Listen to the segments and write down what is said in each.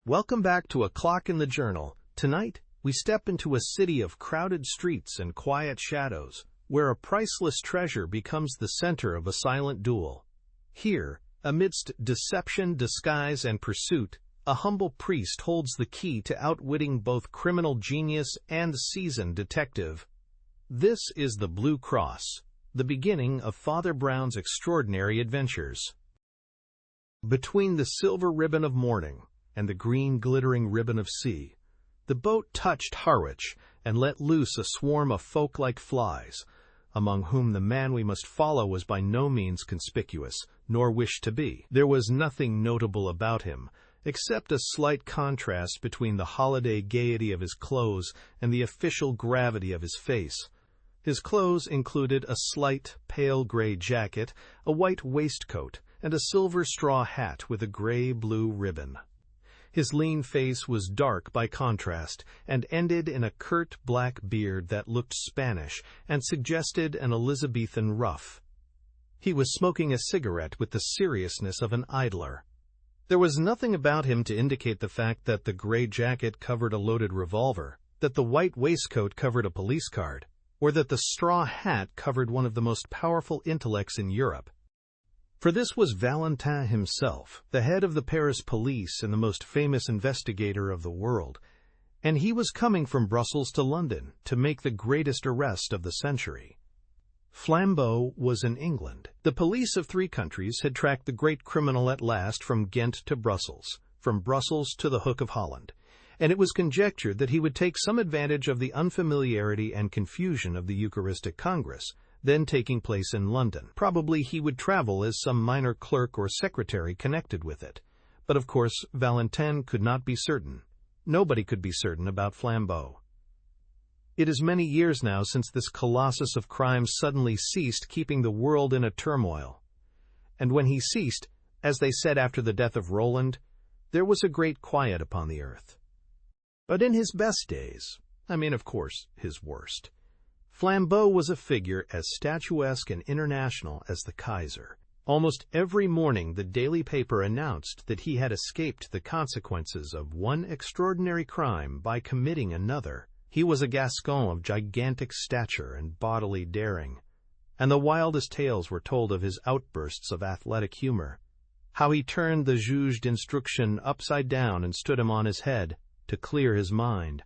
Welcome back to A Clock in the Journal. Tonight, we step into a city of crowded streets and quiet shadows, where a priceless treasure becomes the center of a silent duel. Here, amidst deception, disguise, and pursuit, a humble priest holds the key to outwitting both criminal genius and seasoned detective. This is the Blue Cross, the beginning of Father Brown's extraordinary adventures. Between the silver ribbon of morning and the green glittering ribbon of sea, the boat touched Harwich and let loose a swarm of folk like flies, among whom the man we must follow was by no means conspicuous, nor wished to be. There was nothing notable about him, except a slight contrast between the holiday gaiety of his clothes and the official gravity of his face. His clothes included a slight, pale gray jacket, a white waistcoat, and a silver straw hat with a gray-blue ribbon. His lean face was dark by contrast, and ended in a curt black beard that looked Spanish and suggested an Elizabethan ruff. He was smoking a cigarette with the seriousness of an idler. There was nothing about him to indicate the fact that the gray jacket covered a loaded revolver, that the white waistcoat covered a police card, or that the straw hat covered one of the most powerful intellects in Europe. For this was Valentin himself, the head of the Paris police and the most famous investigator of the world, and he was coming from Brussels to London to make the greatest arrest of the century. Flambeau was in England. The police of 3 countries had tracked the great criminal at last from Ghent to Brussels, from Brussels to the Hook of Holland, and it was conjectured that he would take some advantage of the unfamiliarity and confusion of the Eucharistic Congress, then taking place in London. Probably he would travel as some minor clerk or secretary connected with it. But of course, Valentin could not be certain. Nobody could be certain about Flambeau. It is many years now since this colossus of crime suddenly ceased keeping the world in a turmoil. And when he ceased, as they said after the death of Roland, there was a great quiet upon the earth. But in his best days, of course, his worst, Flambeau was a figure as statuesque and international as the Kaiser. Almost every morning the daily paper announced that he had escaped the consequences of one extraordinary crime by committing another. He was a Gascon of gigantic stature and bodily daring, and the wildest tales were told of his outbursts of athletic humor, how he turned the juge d'instruction upside down and stood him on his head to clear his mind,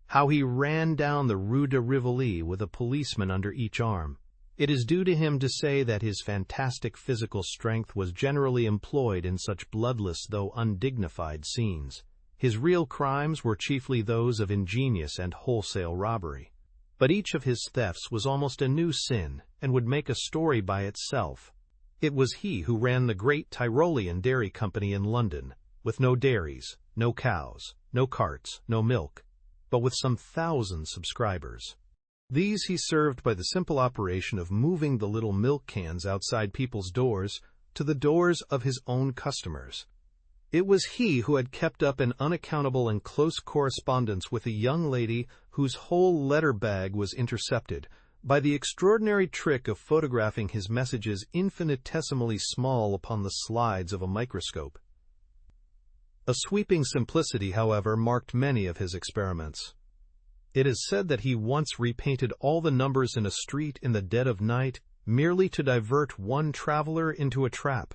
how he ran down the Rue de Rivoli with a policeman under each arm. It is due to him to say that his fantastic physical strength was generally employed in such bloodless though undignified scenes. His real crimes were chiefly those of ingenious and wholesale robbery. But each of his thefts was almost a new sin and would make a story by itself. It was he who ran the great Tyrolean Dairy Company in London, with no dairies, no cows, no carts, no milk, but with some 1,000 subscribers. These he served by the simple operation of moving the little milk cans outside people's doors to the doors of his own customers. It was he who had kept up an unaccountable and close correspondence with a young lady whose whole letter bag was intercepted by the extraordinary trick of photographing his messages infinitesimally small upon the slides of a microscope. A sweeping simplicity, however, marked many of his experiments. It is said that he once repainted all the numbers in a street in the dead of night merely to divert one traveler into a trap.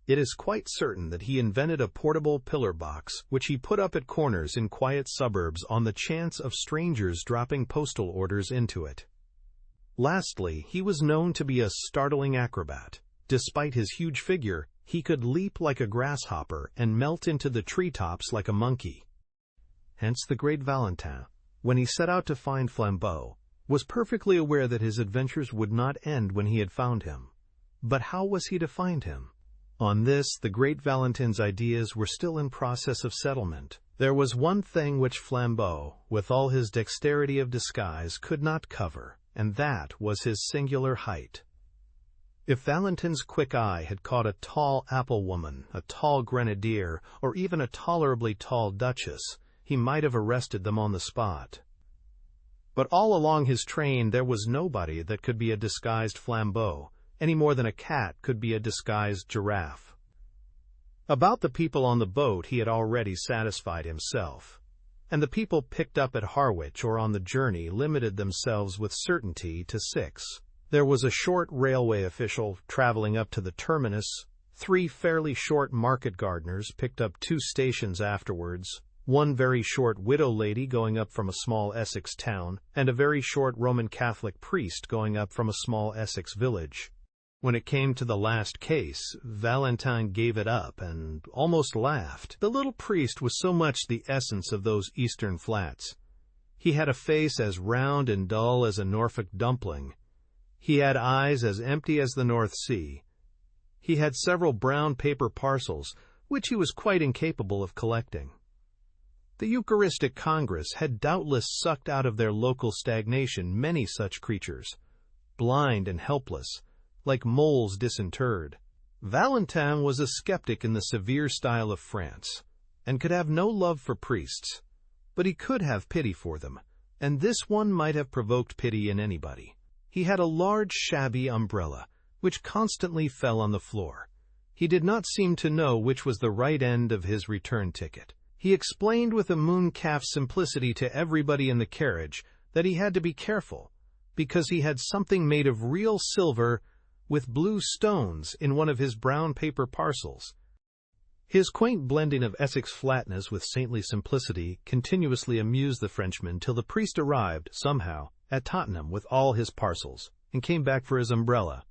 It is quite certain that he invented a portable pillar box which he put up at corners in quiet suburbs on the chance of strangers dropping postal orders into it. Lastly, he was known to be a startling acrobat. Despite his huge figure, he could leap like a grasshopper and melt into the treetops like a monkey. Hence the great Valentin, when he set out to find Flambeau, was perfectly aware that his adventures would not end when he had found him. But how was he to find him? On this, the great Valentin's ideas were still in process of settlement. There was one thing which Flambeau, with all his dexterity of disguise, could not cover, and that was his singular height. If Valentin's quick eye had caught a tall apple woman, a tall grenadier, or even a tolerably tall duchess, he might have arrested them on the spot. But all along his train there was nobody that could be a disguised Flambeau, any more than a cat could be a disguised giraffe. About the people on the boat he had already satisfied himself, and the people picked up at Harwich or on the journey limited themselves with certainty to 6. There was a short railway official traveling up to the terminus, 3 fairly short market gardeners picked up 2 stations afterwards, 1 very short widow lady going up from a small Essex town, and a very short Roman Catholic priest going up from a small Essex village. When it came to the last case, Valentine gave it up and almost laughed. The little priest was so much the essence of those eastern flats. He had a face as round and dull as a Norfolk dumpling. He had eyes as empty as the North Sea. He had several brown paper parcels, which he was quite incapable of collecting. The Eucharistic Congress had doubtless sucked out of their local stagnation many such creatures, blind and helpless, like moles disinterred. Valentine was a skeptic in the severe style of France, and could have no love for priests, but he could have pity for them, and this one might have provoked pity in anybody. He had a large shabby umbrella, which constantly fell on the floor. He did not seem to know which was the right end of his return ticket. He explained with a mooncalf simplicity to everybody in the carriage that he had to be careful, because he had something made of real silver with blue stones in one of his brown paper parcels. His quaint blending of Essex flatness with saintly simplicity continuously amused the Frenchman till the priest arrived, somehow, at Tottenham with all his parcels, and came back for his umbrella.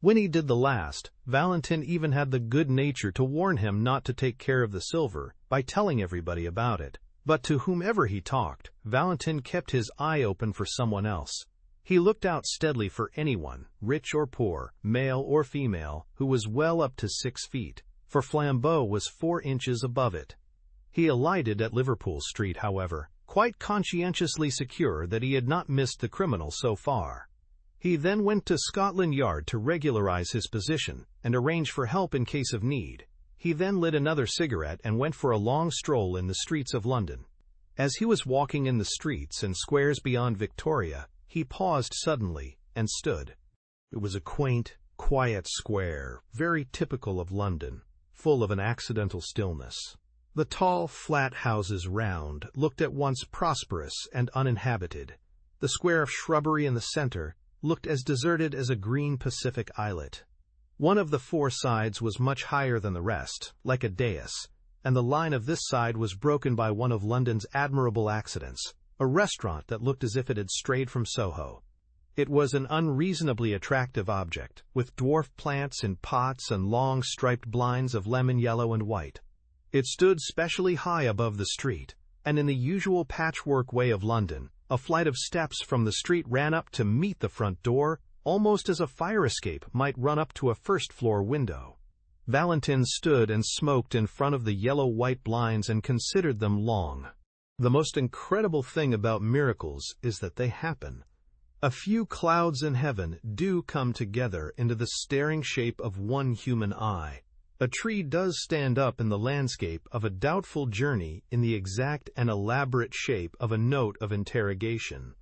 When he did the last, Valentine even had the good nature to warn him not to take care of the silver by telling everybody about it. But to whomever he talked, Valentine kept his eye open for someone else. He looked out steadily for anyone, rich or poor, male or female, who was well up to 6 feet, for Flambeau was 4 inches above it. He alighted at Liverpool Street, however, quite conscientiously secure that he had not missed the criminal so far. He then went to Scotland Yard to regularize his position and arrange for help in case of need. He then lit another cigarette and went for a long stroll in the streets of London. As he was walking in the streets and squares beyond Victoria, he paused suddenly and stood. It was a quaint, quiet square, very typical of London, full of an accidental stillness. The tall, flat houses round looked at once prosperous and uninhabited. The square of shrubbery in the center looked as deserted as a green Pacific islet. One of the 4 sides was much higher than the rest, like a dais, and the line of this side was broken by one of London's admirable accidents, a restaurant that looked as if it had strayed from Soho. It was an unreasonably attractive object, with dwarf plants in pots and long striped blinds of lemon yellow and white. It stood specially high above the street, and in the usual patchwork way of London, a flight of steps from the street ran up to meet the front door, almost as a fire escape might run up to a first-floor window. Valentine stood and smoked in front of the yellow-white blinds and considered them long. The most incredible thing about miracles is that they happen. A few clouds in heaven do come together into the staring shape of one human eye. A tree does stand up in the landscape of a doubtful journey in the exact and elaborate shape of a note of interrogation.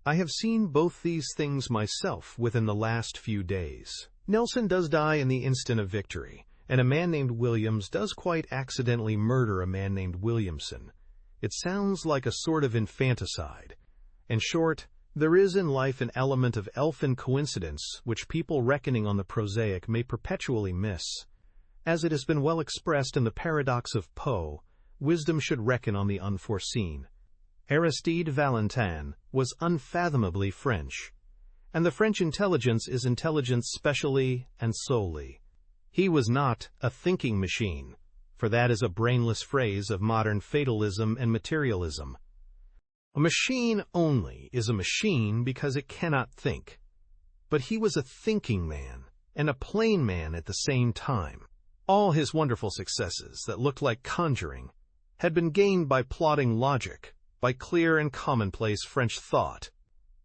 I have seen both these things myself within the last few days. Nelson does die in the instant of victory, and a man named Williams does quite accidentally murder a man named Williamson. It sounds like a sort of infanticide. In short, there is in life an element of elfin coincidence which people reckoning on the prosaic may perpetually miss. As it has been well expressed in the paradox of Poe, wisdom should reckon on the unforeseen. Aristide Valentin was unfathomably French, and the French intelligence is intelligence specially and solely. He was not a thinking machine, for that is a brainless phrase of modern fatalism and materialism. A machine only is a machine because it cannot think. But he was a thinking man, and a plain man at the same time. All his wonderful successes that looked like conjuring had been gained by plodding logic, by clear and commonplace French thought.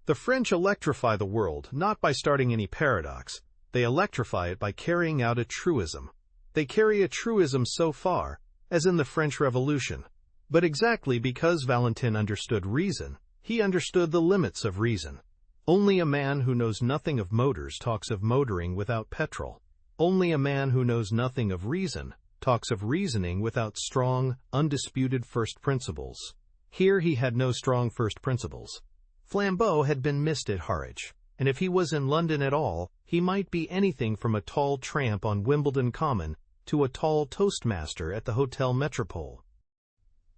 The French electrify the world not by starting any paradox, they electrify it by carrying out a truism. They carry a truism so far as in the French Revolution. But exactly because Valentin understood reason, he understood the limits of reason. Only a man who knows nothing of motors talks of motoring without petrol. Only a man who knows nothing of reason talks of reasoning without strong, undisputed first principles. Here he had no strong first principles. Flambeau had been missed at Harwich, and if he was in London at all, he might be anything from a tall tramp on Wimbledon Common to a tall toastmaster at the Hotel Metropole.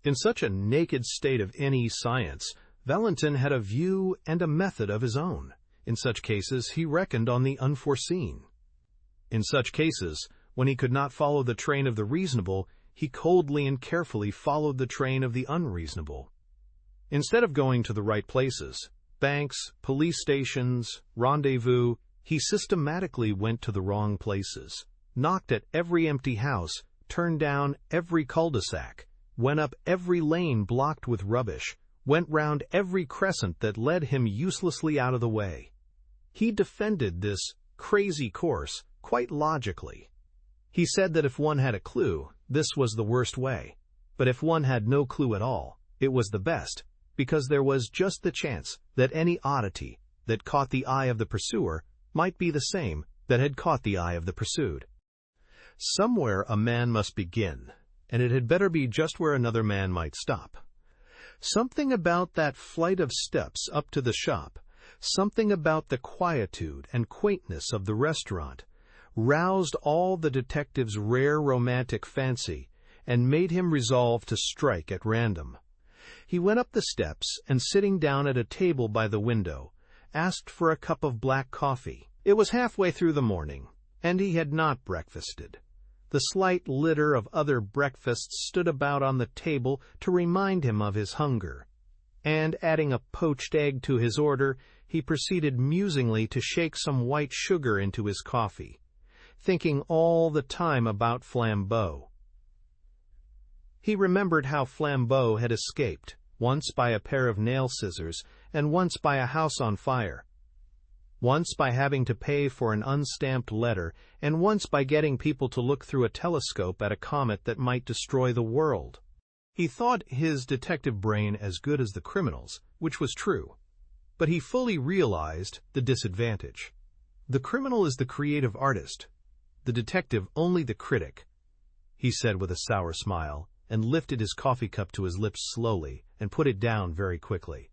In such a naked state of any science, Valentin had a view and a method of his own. In such cases, he reckoned on the unforeseen. In such cases, when he could not follow the train of the reasonable, he coldly and carefully followed the train of the unreasonable. Instead of going to the right places, banks, police stations, rendezvous, he systematically went to the wrong places, knocked at every empty house, turned down every cul-de-sac, went up every lane blocked with rubbish, went round every crescent that led him uselessly out of the way. He defended this crazy course quite logically. He said that if one had a clue, this was the worst way, but if one had no clue at all, it was the best, because there was just the chance that any oddity that caught the eye of the pursuer might be the same that had caught the eye of the pursued. Somewhere a man must begin, and it had better be just where another man might stop. Something about that flight of steps up to the shop, something about the quietude and quaintness of the restaurant, roused all the detective's rare romantic fancy and made him resolve to strike at random. He went up the steps and, sitting down at a table by the window, asked for a cup of black coffee. It was halfway through the morning, and he had not breakfasted. The slight litter of other breakfasts stood about on the table to remind him of his hunger, and, adding a poached egg to his order, he proceeded musingly to shake some white sugar into his coffee, thinking all the time about Flambeau. He remembered how Flambeau had escaped, once by a pair of nail scissors, and once by a house on fire, once by having to pay for an unstamped letter, and once by getting people to look through a telescope at a comet that might destroy the world. He thought his detective brain as good as the criminal's, which was true, but he fully realized the disadvantage. The criminal is the creative artist, the detective only the critic, he said with a sour smile, and lifted his coffee cup to his lips slowly and put it down very quickly.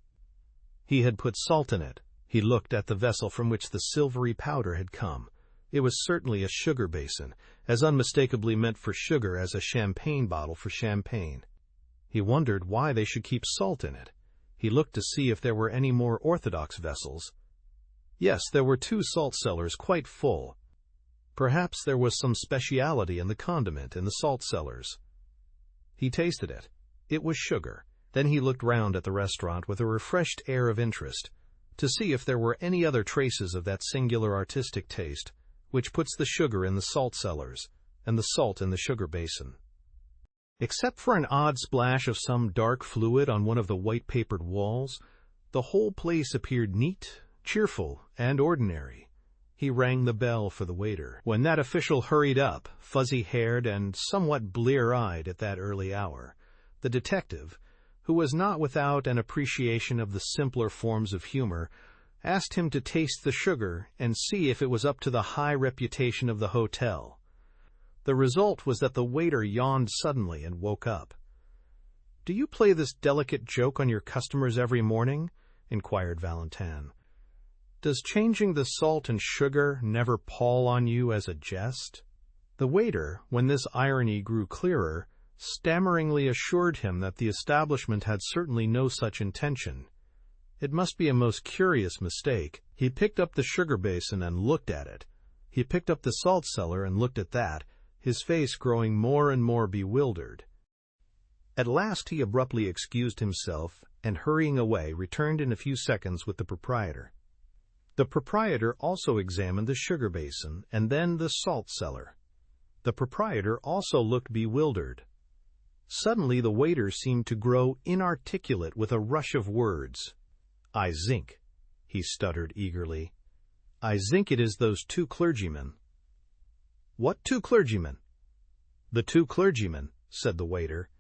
He had put salt in it. He looked at the vessel from which the silvery powder had come. It was certainly a sugar basin, as unmistakably meant for sugar as a champagne bottle for champagne. He wondered why they should keep salt in it. He looked to see if there were any more orthodox vessels. Yes, there were 2 salt cellars quite full. Perhaps there was some speciality in the condiment in the salt cellars. He tasted it. It was sugar. Then he looked round at the restaurant with a refreshed air of interest, to see if there were any other traces of that singular artistic taste which puts the sugar in the salt cellars and the salt in the sugar basin. Except for an odd splash of some dark fluid on one of the white-papered walls, the whole place appeared neat, cheerful, and ordinary. He rang the bell for the waiter. When that official hurried up, fuzzy-haired and somewhat blear-eyed at that early hour, the detective, who was not without an appreciation of the simpler forms of humor, asked him to taste the sugar and see if it was up to the high reputation of the hotel. The result was that the waiter yawned suddenly and woke up. "Do you play this delicate joke on your customers every morning?" inquired Valentin. "Does changing the salt and sugar never pall on you as a jest?" The waiter, when this irony grew clearer, stammeringly assured him that the establishment had certainly no such intention. It must be a most curious mistake. He picked up the sugar basin and looked at it. He picked up the salt cellar and looked at that, his face growing more and more bewildered. At last he abruptly excused himself, and hurrying away, returned in a few seconds with the proprietor. The proprietor also examined the sugar basin, and then the salt cellar. The proprietor also looked bewildered. Suddenly the waiter seemed to grow inarticulate with a rush of words. "I think," he stuttered eagerly, "I think it is those 2 clergymen." "What 2 clergymen?" "The 2 clergymen," said the waiter,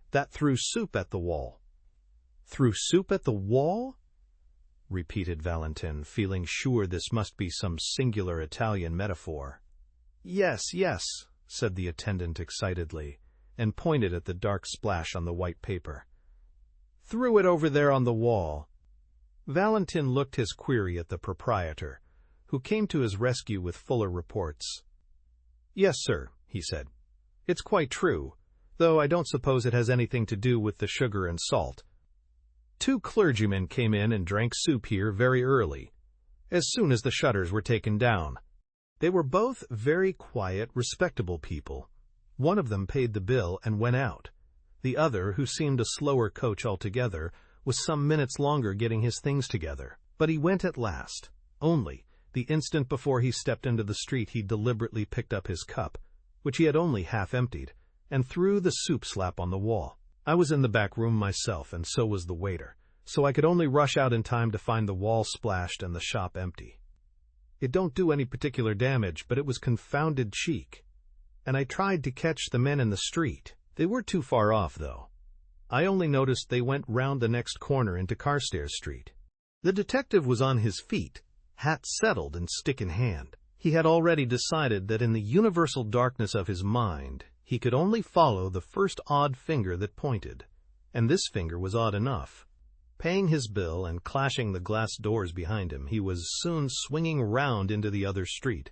"that threw soup at the wall." "Threw soup at the wall?" repeated Valentin, feeling sure this must be some singular Italian metaphor. "Yes, yes," said the attendant excitedly, and pointed at the dark splash on the white paper. "Threw it over there on the wall." Valentin looked his query at the proprietor, who came to his rescue with fuller reports. "Yes, sir," he said. "It's quite true, though I don't suppose it has anything to do with the sugar and salt. 2 clergymen came in and drank soup here very early, as soon as the shutters were taken down. They were both very quiet, respectable people. One of them paid the bill and went out. The other, who seemed a slower coach altogether, was some minutes longer getting his things together. But he went at last. Only, the instant before he stepped into the street, he deliberately picked up his cup, which he had only half emptied, and threw the soup slap on the wall. I was in the back room myself, and so was the waiter, so I could only rush out in time to find the wall splashed and the shop empty. It don't do any particular damage, but it was confounded cheek. And I tried to catch the men in the street. They were too far off, though. I only noticed they went round the next corner into Carstairs Street. The detective was on his feet, hat settled and stick in hand. He had already decided that in the universal darkness of his mind he could only follow the first odd finger that pointed, and this finger was odd enough. Paying his bill and clashing the glass doors behind him, he was soon swinging round into the other street.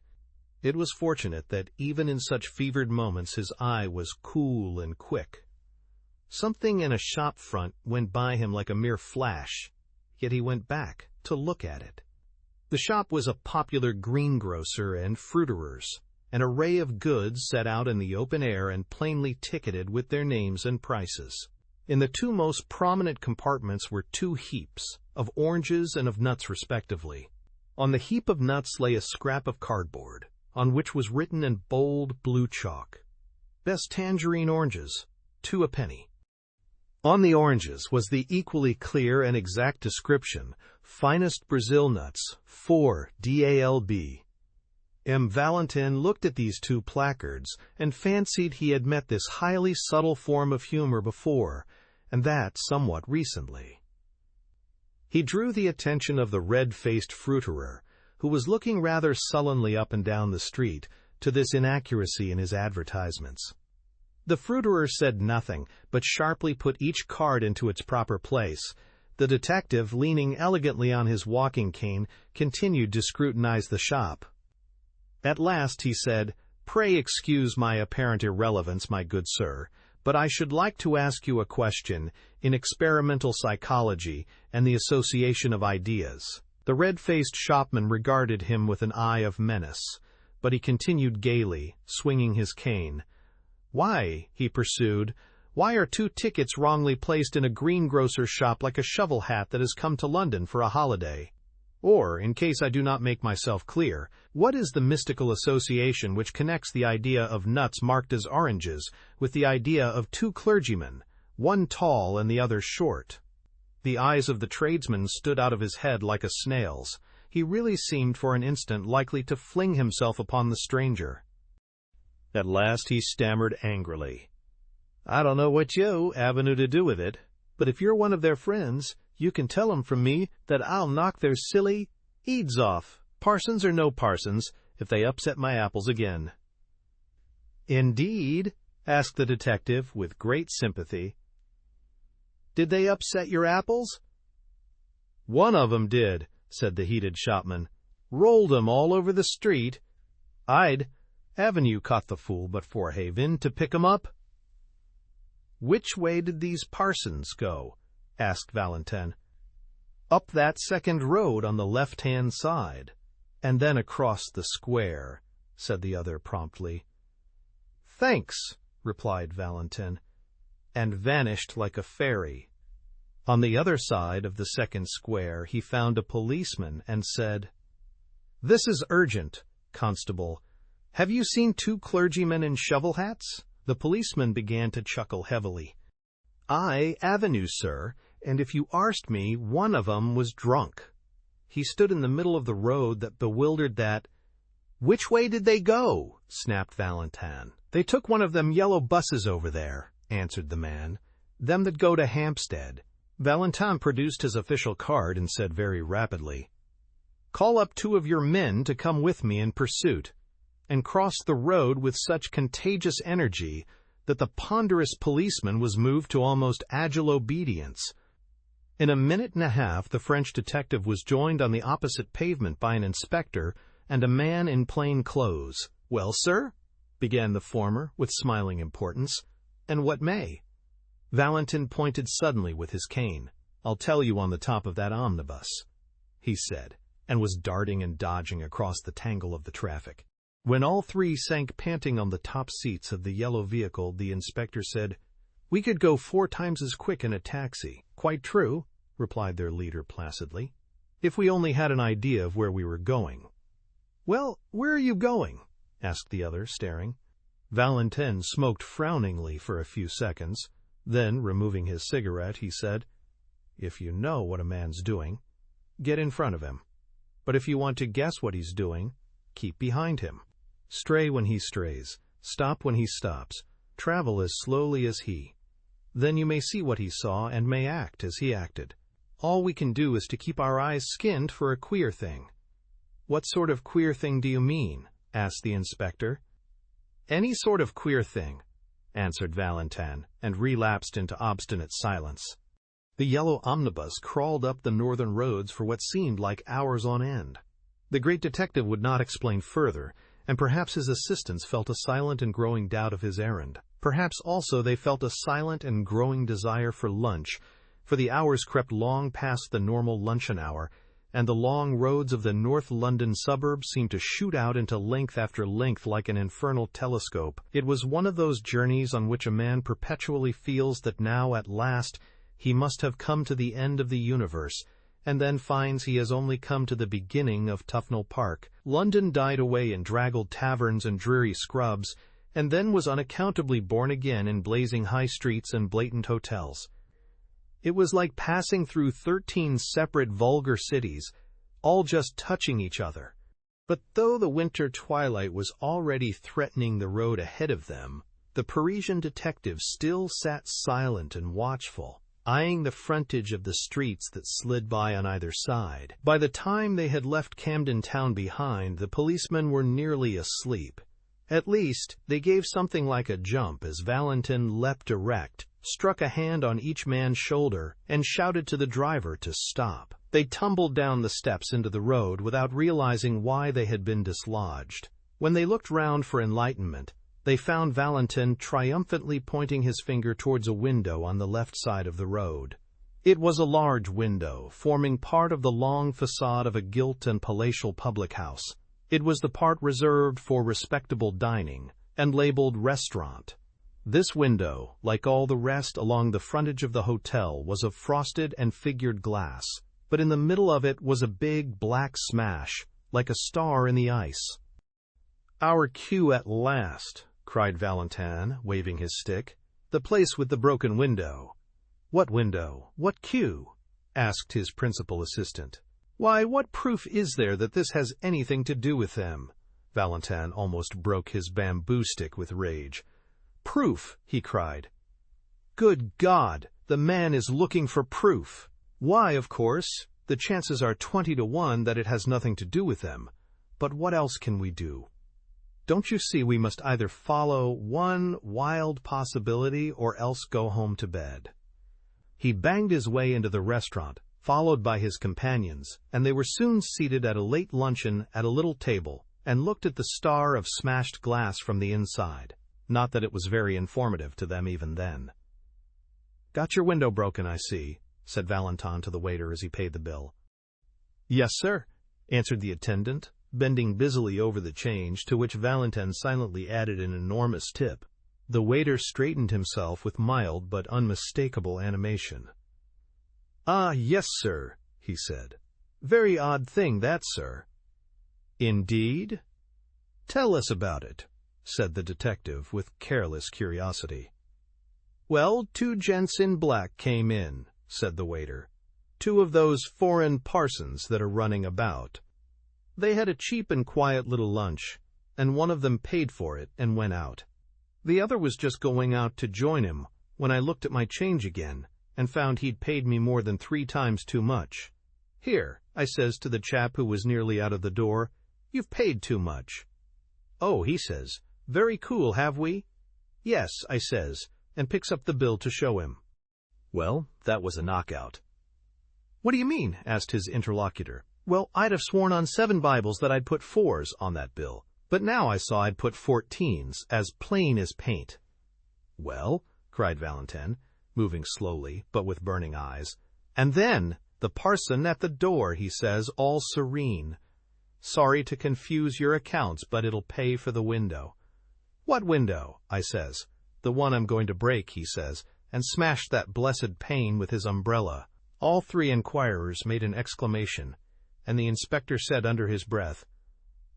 It was fortunate that even in such fevered moments his eye was cool and quick. Something in a shop front went by him like a mere flash, yet he went back to look at it. The shop was a popular greengrocer and fruiterer's, an array of goods set out in the open air and plainly ticketed with their names and prices. In the 2 most prominent compartments were 2 heaps, of oranges and of nuts respectively. On the heap of nuts lay a scrap of cardboard, on which was written in bold blue chalk, "Best tangerine oranges, 2 a penny." On the oranges was the equally clear and exact description, "Finest Brazil nuts, 4 DALB." Valentin looked at these 2 placards and fancied he had met this highly subtle form of humor before, and that somewhat recently. He drew the attention of the red-faced fruiterer, who was looking rather sullenly up and down the street, to this inaccuracy in his advertisements. The fruiterer said nothing, but sharply put each card into its proper place. The detective, leaning elegantly on his walking cane, continued to scrutinize the shop. At last he said, "Pray excuse my apparent irrelevance, my good sir, but I should like to ask you a question in experimental psychology and the association of ideas." The red-faced shopman regarded him with an eye of menace, but he continued gaily, swinging his cane. "Why," he pursued, "why are 2 tickets wrongly placed in a greengrocer's shop like a shovel hat that has come to London for a holiday? Or, in case I do not make myself clear, what is the mystical association which connects the idea of nuts marked as oranges with the idea of 2 clergymen, one tall and the other short?" The eyes of the tradesman stood out of his head like a snail's. He really seemed for an instant likely to fling himself upon the stranger. At last he stammered angrily, "I don't know what you avenue to do with it, but if you're one of their friends, you can tell 'em from me that I'll knock their silly eads off, parsons or no parsons, if they upset my apples again." "Indeed?" asked the detective with great sympathy. "Did they upset your apples?" "One of 'em did," said the heated shopman. "Rolled 'em all over the street. Haven't you caught the fool but for Haven to pick 'em up?" "Which way did these parsons go?" asked Valentin. "Up that second road on the left-hand side, and then across the square," said the other promptly. "Thanks," replied Valentin, and vanished like a fairy. On the other side of the second square he found a policeman and said, "This is urgent, constable. Have you seen 2 clergymen in shovel hats?" The policeman began to chuckle heavily. "Aye, avenue, sir, and if you arst me, one of 'em was drunk. He stood in the middle of the road that bewildered that—" "Which way did they go?" snapped Valentin. "They took one of them yellow buses over there," answered the man. "Them that go to Hampstead." Valentin produced his official card and said very rapidly, "Call up 2 of your men to come with me in pursuit. and crossed the road with such contagious energy that the ponderous policeman was moved to almost agile obedience. In a minute and a half, the French detective was joined on the opposite pavement by an inspector and a man in plain clothes. "Well, sir," began the former with smiling importance, "and what may?" Valentin pointed suddenly with his cane. "I'll tell you on the top of that omnibus," he said, and was darting and dodging across the tangle of the traffic. When all three sank panting on the top seats of the yellow vehicle, the inspector said, "We could go 4 times as quick in a taxi." "Quite true," replied their leader placidly, "if we only had an idea of where we were going." "Well, where are you going?" asked the other, staring. Valentin smoked frowningly for a few seconds. Then, removing his cigarette, he said, "If you know what a man's doing, get in front of him. But if you want to guess what he's doing, keep behind him. Stray when he strays, stop when he stops, travel as slowly as he. Then you may see what he saw and may act as he acted. All we can do is to keep our eyes skinned for a queer thing." "What sort of queer thing do you mean?" asked the inspector. "Any sort of queer thing," answered Valentin, and relapsed into obstinate silence. The yellow omnibus crawled up the northern roads for what seemed like hours on end. The great detective would not explain further, and perhaps his assistants felt a silent and growing doubt of his errand. Perhaps also they felt a silent and growing desire for lunch, for the hours crept long past the normal luncheon hour, and the long roads of the North London suburbs seemed to shoot out into length after length like an infernal telescope. It was one of those journeys on which a man perpetually feels that now at last he must have come to the end of the universe, and then finds he has only come to the beginning of Tufnell Park. London died away in draggled taverns and dreary scrubs, and then was unaccountably born again in blazing high streets and blatant hotels. It was like passing through 13 separate vulgar cities, all just touching each other. But though the winter twilight was already threatening the road ahead of them, the Parisian detective still sat silent and watchful, eyeing the frontage of the streets that slid by on either side. By the time they had left Camden Town behind, the policemen were nearly asleep. At least, they gave something like a jump as Valentin leapt erect, struck a hand on each man's shoulder, and shouted to the driver to stop. They tumbled down the steps into the road without realizing why they had been dislodged. When they looked round for enlightenment, they found Valentin triumphantly pointing his finger towards a window on the left side of the road. It was a large window, forming part of the long facade of a gilt and palatial public house. It was the part reserved for respectable dining, and labeled restaurant. This window, like all the rest along the frontage of the hotel, was of frosted and figured glass, but in the middle of it was a big black smash, like a star in the ice. "Our cue at last," cried Valentin, waving his stick. "The place with the broken window." "What window? What cue?" asked his principal assistant. "Why, what proof is there that this has anything to do with them?" Valentin almost broke his bamboo stick with rage. "Proof!" he cried. "Good God, the man is looking for proof. Why, of course, the chances are 20 to 1 that it has nothing to do with them. But what else can we do? Don't you see we must either follow one wild possibility or else go home to bed?" He banged his way into the restaurant, followed by his companions, and they were soon seated at a late luncheon at a little table, and looked at the star of smashed glass from the inside. Not that it was very informative to them even then. "Got your window broken, I see," said Valentin to the waiter as he paid the bill. "Yes, sir," answered the attendant, bending busily over the change, to which Valentin silently added an enormous tip. The waiter straightened himself with mild but unmistakable animation. "Ah, yes, sir," he said. "Very odd thing, that, sir." "Indeed? Tell us about it," said the detective with careless curiosity. "Well, 2 gents in black came in," said the waiter. "2 of those foreign parsons that are running about. They had a cheap and quiet little lunch, and one of them paid for it and went out. The other was just going out to join him when I looked at my change again and found he'd paid me more than 3 times too much. 'Here,' I says to the chap who was nearly out of the door, 'you've paid too much.' "Oh," he says, "very cool, have we?" "Yes," I says, and picks up the bill to show him. Well, that was a knockout. "What do you mean?" asked his interlocutor. "Well, I'd have sworn on 7 Bibles that I'd put 4s on that bill, but now I saw I'd put 14s, as plain as paint." "Well," cried Valentin, moving slowly, but with burning eyes, "and then the parson at the door," he says, all serene. "Sorry to confuse your accounts, but it'll pay for the window." "What window?" I says. "The one I'm going to break," he says, and smashed that blessed pane with his umbrella. All 3 inquirers made an exclamation, and the inspector said under his breath,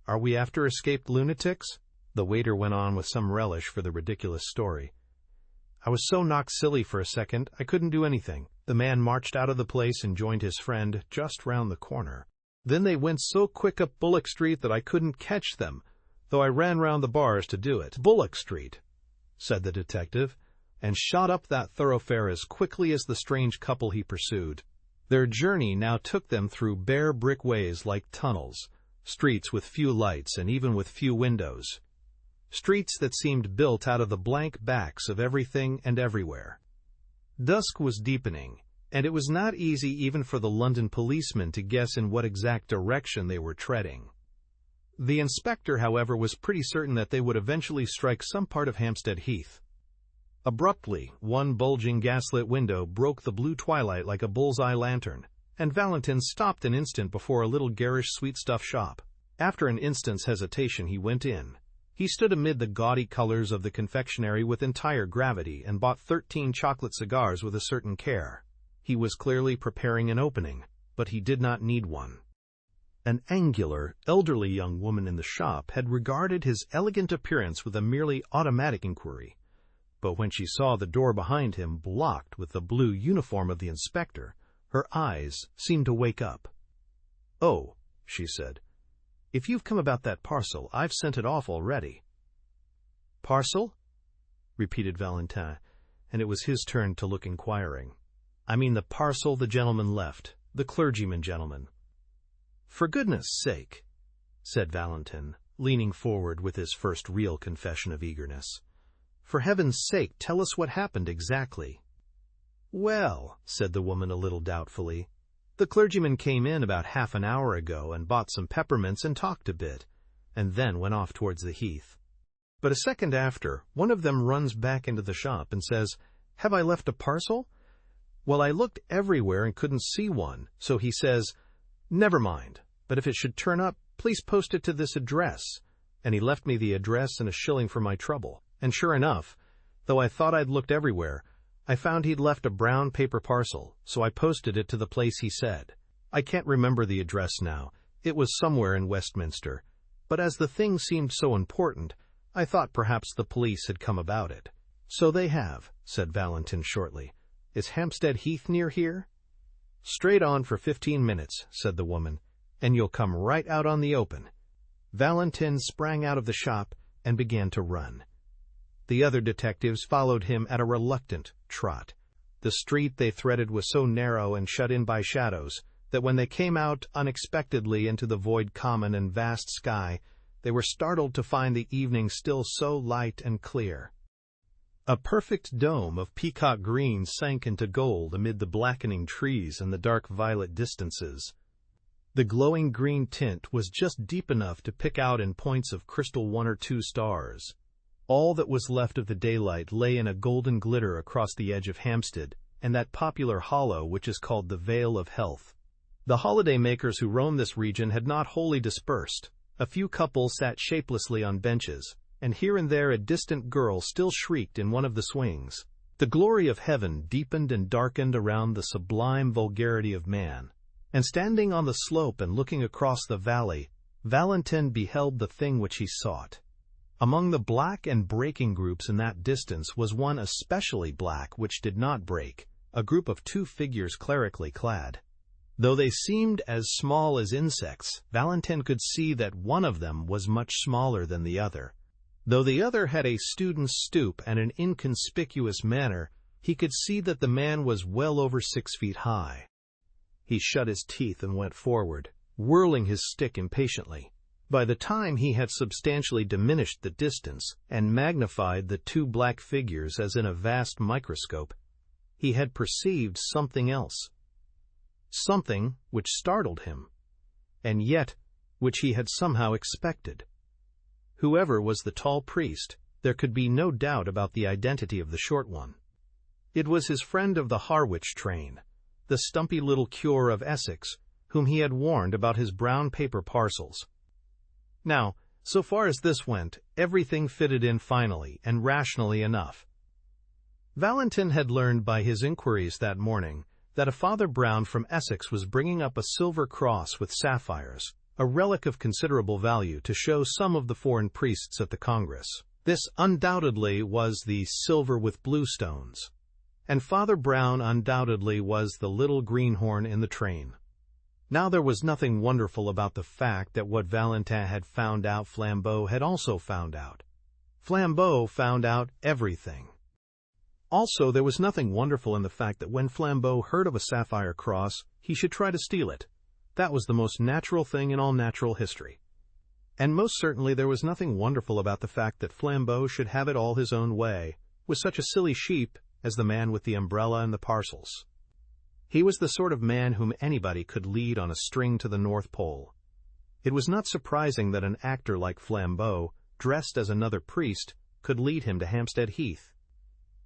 "Are we after escaped lunatics?" The waiter went on with some relish for the ridiculous story. I was so knocked silly for a second, I couldn't do anything. The man marched out of the place and joined his friend just round the corner. Then they went so quick up Bullock Street that I couldn't catch them, though I ran round the bars to do it. "Bullock Street," said the detective, and shot up that thoroughfare as quickly as the strange couple he pursued. Their journey now took them through bare brick ways like tunnels, streets with few lights and even with few windows, streets that seemed built out of the blank backs of everything and everywhere. Dusk was deepening, and it was not easy even for the London policemen to guess in what exact direction they were treading. The inspector, however, was pretty certain that they would eventually strike some part of Hampstead Heath. Abruptly, one bulging gaslit window broke the blue twilight like a bull's-eye lantern, and Valentin stopped an instant before a little garish sweetstuff shop. After an instant's hesitation, he went in. He stood amid the gaudy colors of the confectionery with entire gravity and bought 13 chocolate cigars with a certain care. He was clearly preparing an opening, but he did not need one. An angular, elderly young woman in the shop had regarded his elegant appearance with a merely automatic inquiry, but when she saw the door behind him blocked with the blue uniform of the inspector, her eyes seemed to wake up. "Oh," she said, "if you've come about that parcel, I've sent it off already." "Parcel?" repeated Valentin, and it was his turn to look inquiring. "I mean the parcel the gentleman left, the clergyman gentleman." "For goodness' sake," said Valentin, leaning forward with his first real confession of eagerness, "for heaven's sake, tell us what happened exactly." "Well," said the woman a little doubtfully, "the clergyman came in about half an hour ago and bought some peppermints and talked a bit, and then went off towards the heath. But a second after, one of them runs back into the shop and says, 'Have I left a parcel?' Well, I looked everywhere and couldn't see one, so he says, 'Never mind, but if it should turn up, please post it to this address,' and he left me the address and a shilling for my trouble. And sure enough, though I thought I'd looked everywhere, I found he'd left a brown paper parcel, so I posted it to the place he said. I can't remember the address now. It was somewhere in Westminster, but as the thing seemed so important, I thought perhaps the police had come about it." "So they have," said Valentin shortly. "Is Hampstead Heath near here?" "Straight on for 15 minutes," said the woman, "and you'll come right out on the open." Valentin sprang out of the shop and began to run. The other detectives followed him at a reluctant trot. The street they threaded was so narrow and shut in by shadows that when they came out unexpectedly into the void common and vast sky, they were startled to find the evening still so light and clear. A perfect dome of peacock green sank into gold amid the blackening trees and the dark violet distances. The glowing green tint was just deep enough to pick out in points of crystal 1 or 2 stars. All that was left of the daylight lay in a golden glitter across the edge of Hampstead and that popular hollow which is called the Vale of Health. The holiday makers who roamed this region had not wholly dispersed. A few couples sat shapelessly on benches, and here and there a distant girl still shrieked in one of the swings. The glory of heaven deepened and darkened around the sublime vulgarity of man, and standing on the slope and looking across the valley, Valentin beheld the thing which he sought. Among the black and breaking groups in that distance was one especially black which did not break, a group of 2 figures clerically clad. Though they seemed as small as insects, Valentin could see that one of them was much smaller than the other. Though the other had a student's stoop and an inconspicuous manner, he could see that the man was well over 6 feet high. He shut his teeth and went forward, whirling his stick impatiently. By the time he had substantially diminished the distance and magnified the two black figures as in a vast microscope, he had perceived something else. Something which startled him, and yet which he had somehow expected. Whoever was the tall priest, there could be no doubt about the identity of the short one. It was his friend of the Harwich train, the stumpy little cure of Essex, whom he had warned about his brown paper parcels. Now, so far as this went, everything fitted in finally and rationally enough. Valentin had learned by his inquiries that morning that a Father Brown from Essex was bringing up a silver cross with sapphires, a relic of considerable value, to show some of the foreign priests at the Congress. This undoubtedly was the silver with blue stones, and Father Brown undoubtedly was the little greenhorn in the train. Now there was nothing wonderful about the fact that what Valentin had found out Flambeau had also found out. Flambeau found out everything. Also, there was nothing wonderful in the fact that when Flambeau heard of a sapphire cross, he should try to steal it. That was the most natural thing in all natural history. And most certainly there was nothing wonderful about the fact that Flambeau should have it all his own way, with such a silly sheep as the man with the umbrella and the parcels. He was the sort of man whom anybody could lead on a string to the North Pole. It was not surprising that an actor like Flambeau, dressed as another priest, could lead him to Hampstead Heath.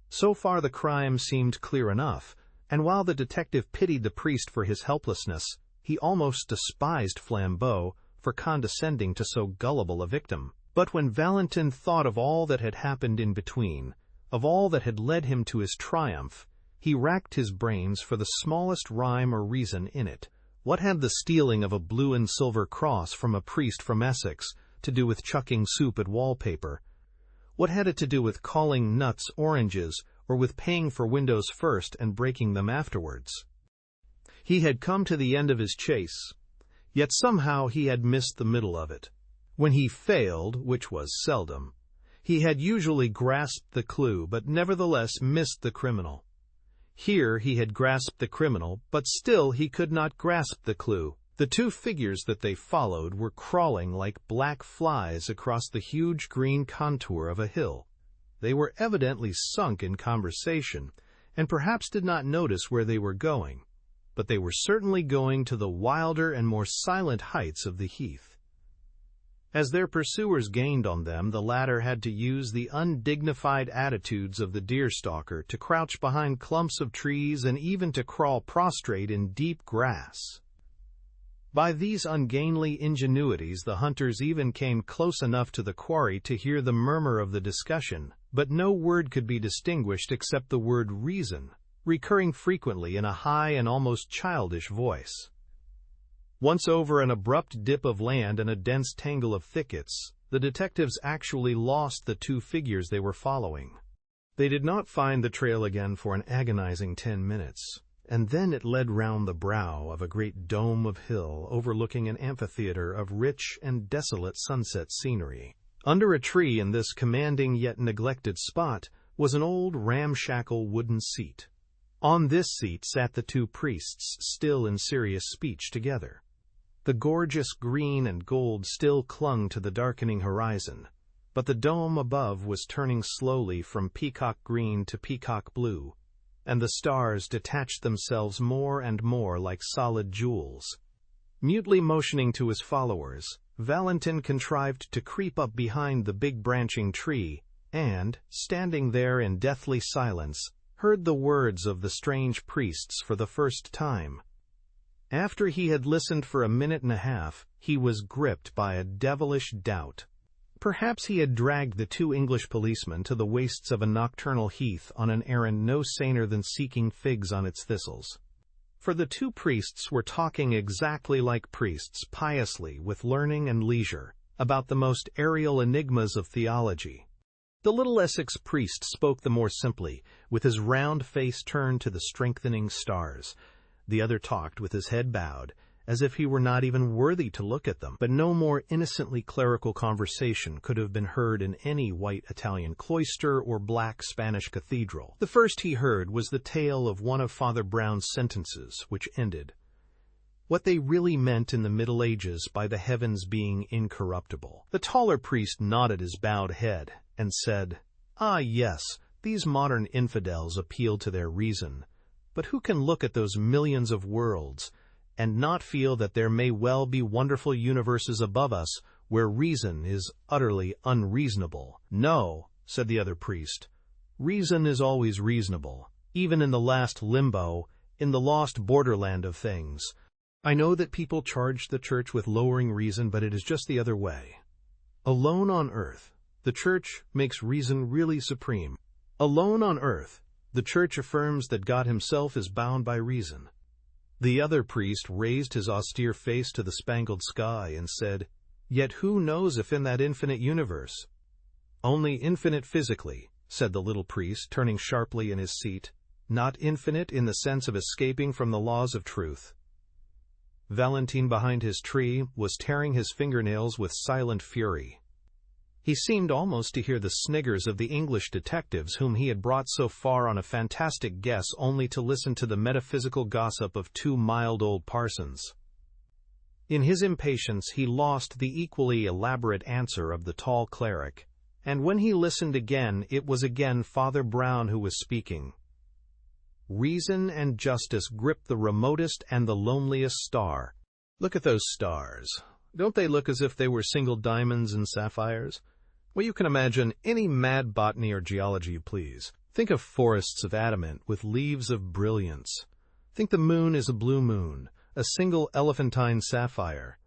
So far the crime seemed clear enough, and while the detective pitied the priest for his helplessness, he almost despised Flambeau for condescending to so gullible a victim. But when Valentin thought of all that had happened in between, of all that had led him to his triumph, he racked his brains for the smallest rhyme or reason in it. What had the stealing of a blue and silver cross from a priest from Essex to do with chucking soup at wallpaper? What had it to do with calling nuts oranges, or with paying for windows first and breaking them afterwards? He had come to the end of his chase, yet somehow he had missed the middle of it. When he failed, which was seldom, he had usually grasped the clue, but nevertheless missed the criminal. Here he had grasped the criminal, but still he could not grasp the clue. The two figures that they followed were crawling like black flies across the huge green contour of a hill. They were evidently sunk in conversation, and perhaps did not notice where they were going, but they were certainly going to the wilder and more silent heights of the heath. As their pursuers gained on them, the latter had to use the undignified attitudes of the deer-stalker, to crouch behind clumps of trees and even to crawl prostrate in deep grass. By these ungainly ingenuities the hunters even came close enough to the quarry to hear the murmur of the discussion, but no word could be distinguished except the word reason, recurring frequently in a high and almost childish voice. Once over an abrupt dip of land and a dense tangle of thickets, the detectives actually lost the two figures they were following. They did not find the trail again for an agonizing 10 minutes, and then it led round the brow of a great dome of hill overlooking an amphitheater of rich and desolate sunset scenery. Under a tree in this commanding yet neglected spot was an old ramshackle wooden seat. On this seat sat the two priests, still in serious speech together. The gorgeous green and gold still clung to the darkening horizon, but the dome above was turning slowly from peacock green to peacock blue, and the stars detached themselves more and more like solid jewels. Mutely motioning to his followers, Valentin contrived to creep up behind the big branching tree, and, standing there in deathly silence, heard the words of the strange priests for the first time. After he had listened for a minute and a half, he was gripped by a devilish doubt. Perhaps he had dragged the two English policemen to the wastes of a nocturnal heath on an errand no saner than seeking figs on its thistles. For the two priests were talking exactly like priests, piously, with learning and leisure, about the most aerial enigmas of theology. The little Essex priest spoke the more simply, with his round face turned to the strengthening stars. The other talked with his head bowed, as if he were not even worthy to look at them. But no more innocently clerical conversation could have been heard in any white Italian cloister or black Spanish cathedral. The first he heard was the tale of one of Father Brown's sentences, which ended, what they really meant in the Middle Ages by the heavens being incorruptible. The taller priest nodded his bowed head and said, "Ah, yes, these modern infidels appeal to their reason, but who can look at those millions of worlds and not feel that there may well be wonderful universes above us where reason is utterly unreasonable?" "No," said the other priest, "reason is always reasonable, even in the last limbo, in the lost borderland of things. I know that people charge the Church with lowering reason, but it is just the other way. Alone on earth, the Church makes reason really supreme. Alone on earth, the Church affirms that God himself is bound by reason." The other priest raised his austere face to the spangled sky and said, "Yet who knows if in that infinite universe—" "Only infinite physically," said the little priest, turning sharply in his seat, "not infinite in the sense of escaping from the laws of truth." Valentine behind his tree was tearing his fingernails with silent fury. He seemed almost to hear the sniggers of the English detectives whom he had brought so far on a fantastic guess only to listen to the metaphysical gossip of two mild old parsons. In his impatience he lost the equally elaborate answer of the tall cleric, and when he listened again it was again Father Brown who was speaking. "Reason and justice grip the remotest and the loneliest star. Look at those stars. Don't they look as if they were single diamonds and sapphires? Well, you can imagine any mad botany or geology you please. Think of forests of adamant with leaves of brilliance. Think the moon is a blue moon, a single elephantine sapphire.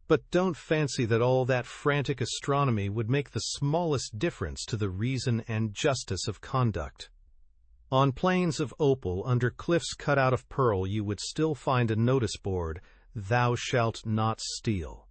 But don't fancy that all that frantic astronomy would make the smallest difference to the reason and justice of conduct. On plains of opal, under cliffs cut out of pearl, you would still find a notice board, 'Thou shalt not steal.'"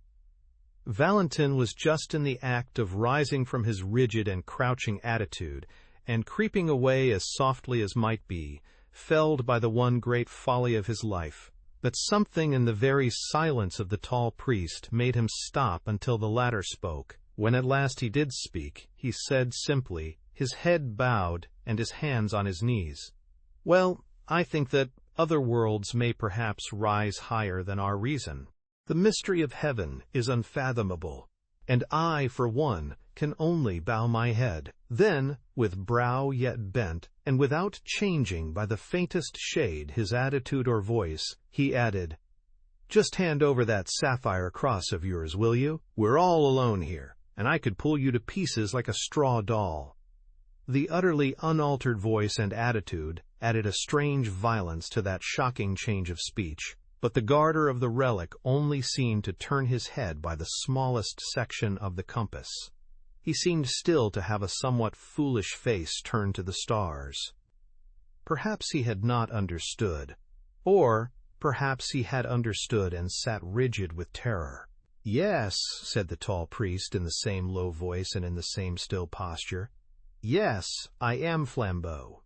Valentin was just in the act of rising from his rigid and crouching attitude, and creeping away as softly as might be, felled by the one great folly of his life. But something in the very silence of the tall priest made him stop until the latter spoke. When at last he did speak, he said simply, his head bowed and his hands on his knees, "Well, I think that other worlds may perhaps rise higher than our reason. The mystery of heaven is unfathomable, and I, for one, can only bow my head." Then, with brow yet bent, and without changing by the faintest shade his attitude or voice, he added, "Just hand over that sapphire cross of yours, will you? We're all alone here, and I could pull you to pieces like a straw doll." The utterly unaltered voice and attitude added a strange violence to that shocking change of speech, but the guarder of the relic only seemed to turn his head by the smallest section of the compass. He seemed still to have a somewhat foolish face turned to the stars. Perhaps he had not understood, or perhaps he had understood and sat rigid with terror. "Yes," said the tall priest in the same low voice and in the same still posture. "Yes, I am Flambeau."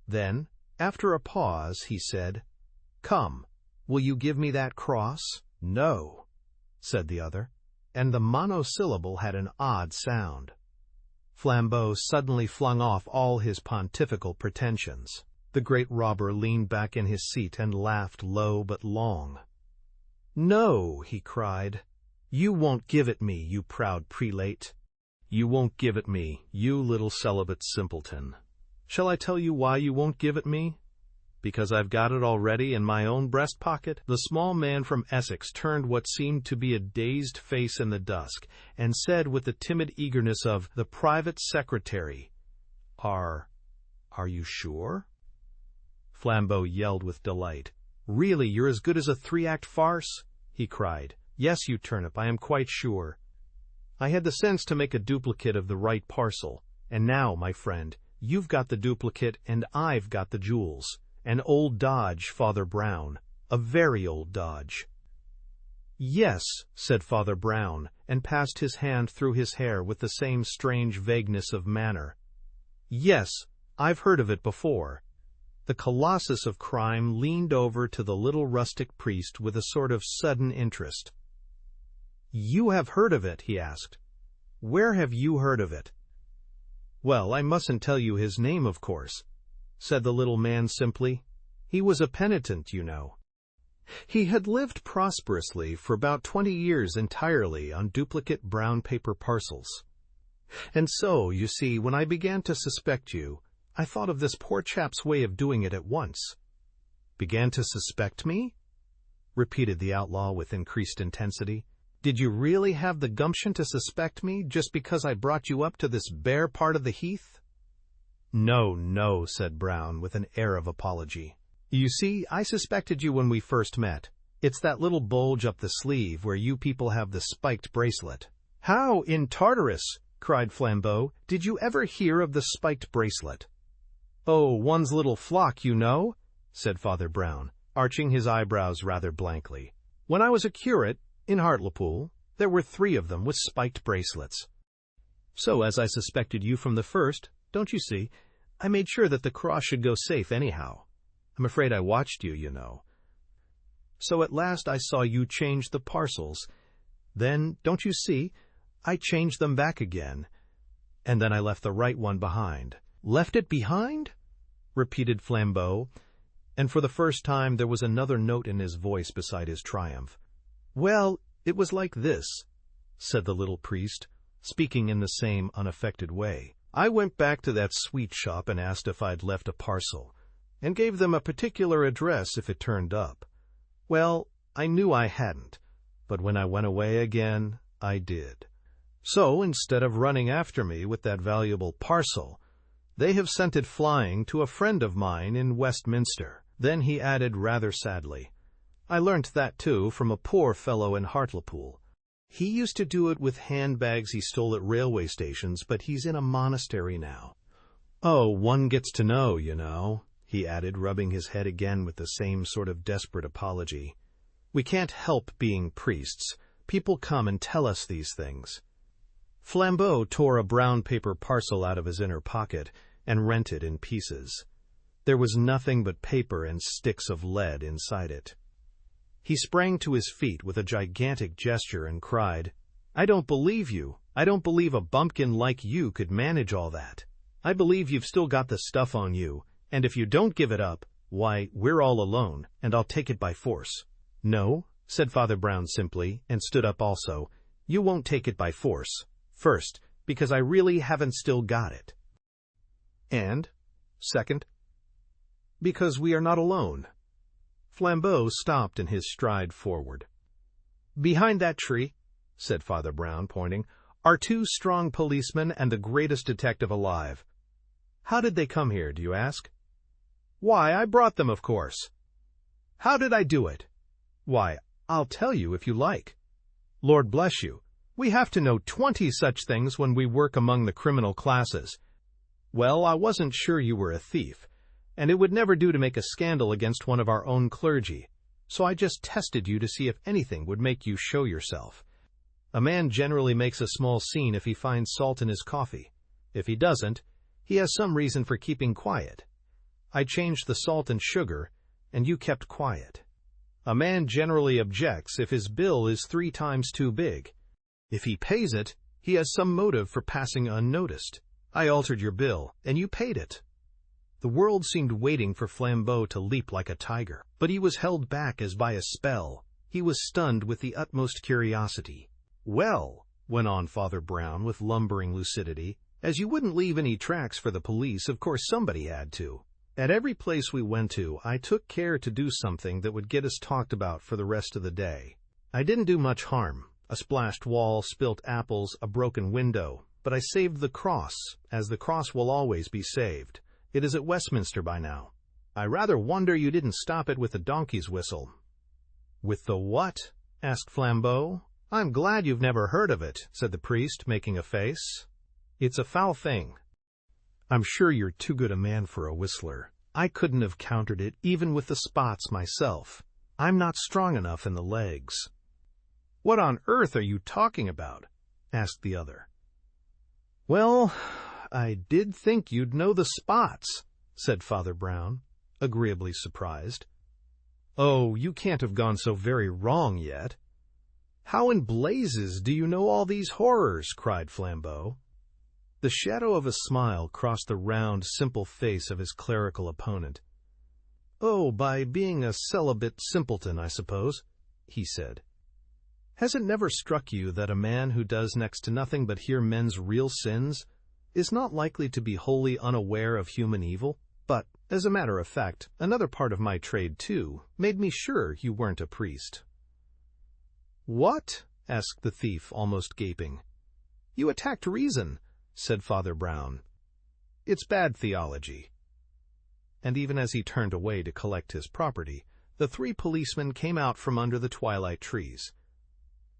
Then, after a pause, he said, "Come, will you give me that cross?" "No," said the other, and the monosyllable had an odd sound. Flambeau suddenly flung off all his pontifical pretensions. The great robber leaned back in his seat and laughed low but long. "No," he cried, "you won't give it me, you proud prelate. You won't give it me, you little celibate simpleton. Shall I tell you why you won't give it me? Because I've got it already in my own breast pocket." The small man from Essex turned what seemed to be a dazed face in the dusk, and said with the timid eagerness of the private secretary, Are you sure?" Flambeau yelled with delight. "Really, you're as good as a three-act farce?" he cried. "Yes, you turnip, I am quite sure. I had the sense to make a duplicate of the right parcel, and now, my friend, you've got the duplicate and I've got the jewels. An old dodge, Father Brown, a very old dodge." "Yes," said Father Brown, and passed his hand through his hair with the same strange vagueness of manner. "Yes, I've heard of it before." The colossus of crime leaned over to the little rustic priest with a sort of sudden interest. "You have heard of it?" he asked. "Where have you heard of it?" "Well, I mustn't tell you his name, of course," said the little man simply. "He was a penitent, you know." He had lived prosperously for about 20 years entirely on duplicate brown paper parcels. And so, you see, when I began to suspect you, I thought of this poor chap's way of doing it at once. Began to suspect me? Repeated the outlaw with increased intensity. Did you really have the gumption to suspect me just because I brought you up to this bare part of the heath? No, no, said Brown with an air of apology. You see, I suspected you when we first met. It's that little bulge up the sleeve where you people have the spiked bracelet. How in Tartarus, cried Flambeau, did you ever hear of the spiked bracelet? Oh, one's little flock, you know, said Father Brown, arching his eyebrows rather blankly. When I was a curate in Hartlepool, there were 3 of them with spiked bracelets. So, as I suspected you from the first, don't you see, I made sure that the cross should go safe anyhow. I'm afraid I watched you, you know. So at last I saw you change the parcels. Then, don't you see, I changed them back again. And then I left the right one behind. Left it behind? Repeated Flambeau, and for the first time there was another note in his voice beside his triumph. Well, it was like this, said the little priest, speaking in the same unaffected way. I went back to that sweet shop and asked if I'd left a parcel, and gave them a particular address if it turned up. Well, I knew I hadn't, but when I went away again, I did. So, instead of running after me with that valuable parcel, they have sent it flying to a friend of mine in Westminster. Then he added rather sadly, I learnt that, too, from a poor fellow in Hartlepool. He used to do it with handbags he stole at railway stations, but he's in a monastery now. Oh, one gets to know, you know, he added, rubbing his head again with the same sort of desperate apology. We can't help being priests. People come and tell us these things. Flambeau tore a brown paper parcel out of his inner pocket and rent it in pieces. There was nothing but paper and sticks of lead inside it. He sprang to his feet with a gigantic gesture and cried, I don't believe you. I don't believe a bumpkin like you could manage all that. I believe you've still got the stuff on you, and if you don't give it up, why, we're all alone, and I'll take it by force. No, said Father Brown simply, and stood up also. You won't take it by force. First, because I really haven't still got it. And, second, because we are not alone. Flambeau stopped in his stride forward. Behind that tree, said Father Brown, pointing, are 2 strong policemen and the greatest detective alive. How did they come here, do you ask? Why, I brought them, of course. How did I do it? Why, I'll tell you if you like. Lord bless you, we have to know 20 such things when we work among the criminal classes. Well, I wasn't sure you were a thief, and it would never do to make a scandal against one of our own clergy, so I just tested you to see if anything would make you show yourself. A man generally makes a small scene if he finds salt in his coffee. If he doesn't, he has some reason for keeping quiet. I changed the salt and sugar, and you kept quiet. A man generally objects if his bill is 3 times too big. If he pays it, he has some motive for passing unnoticed. I altered your bill, and you paid it. The world seemed waiting for Flambeau to leap like a tiger, but he was held back as by a spell. He was stunned with the utmost curiosity. Well, went on Father Brown with lumbering lucidity, as you wouldn't leave any tracks for the police, of course somebody had to. At every place we went to, I took care to do something that would get us talked about for the rest of the day. I didn't do much harm. A splashed wall, spilt apples, a broken window. But I saved the cross, as the cross will always be saved. It is at Westminster by now. I rather wonder you didn't stop it with the donkey's whistle. With the what? Asked Flambeau. I'm glad you've never heard of it, said the priest, making a face. It's a foul thing. I'm sure you're too good a man for a whistler. I couldn't have countered it even with the spots myself. I'm not strong enough in the legs. What on earth are you talking about? Asked the other. Well, I did think you'd know the spots, said Father Brown, agreeably surprised. Oh, you can't have gone so very wrong yet. How in blazes do you know all these horrors? Cried Flambeau. The shadow of a smile crossed the round, simple face of his clerical opponent. "Oh, by being a celibate simpleton, I suppose," he said. "Has it never struck you that a man who does next to nothing but hear men's real sins is not likely to be wholly unaware of human evil? But, as a matter of fact, another part of my trade, too, made me sure you weren't a priest." "What?" asked the thief, almost gaping. "You attacked reason," said Father Brown. "It's bad theology." And even as he turned away to collect his property, the three policemen came out from under the twilight trees.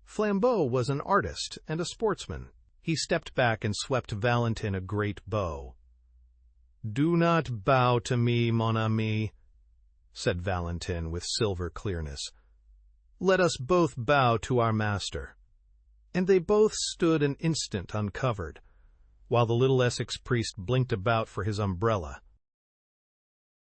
Flambeau was an artist and a sportsman. He stepped back and swept Valentin a great bow. "Do not bow to me, mon ami," said Valentin with silver clearness. "Let us both bow to our master." And they both stood an instant uncovered, while the little Essex priest blinked about for his umbrella,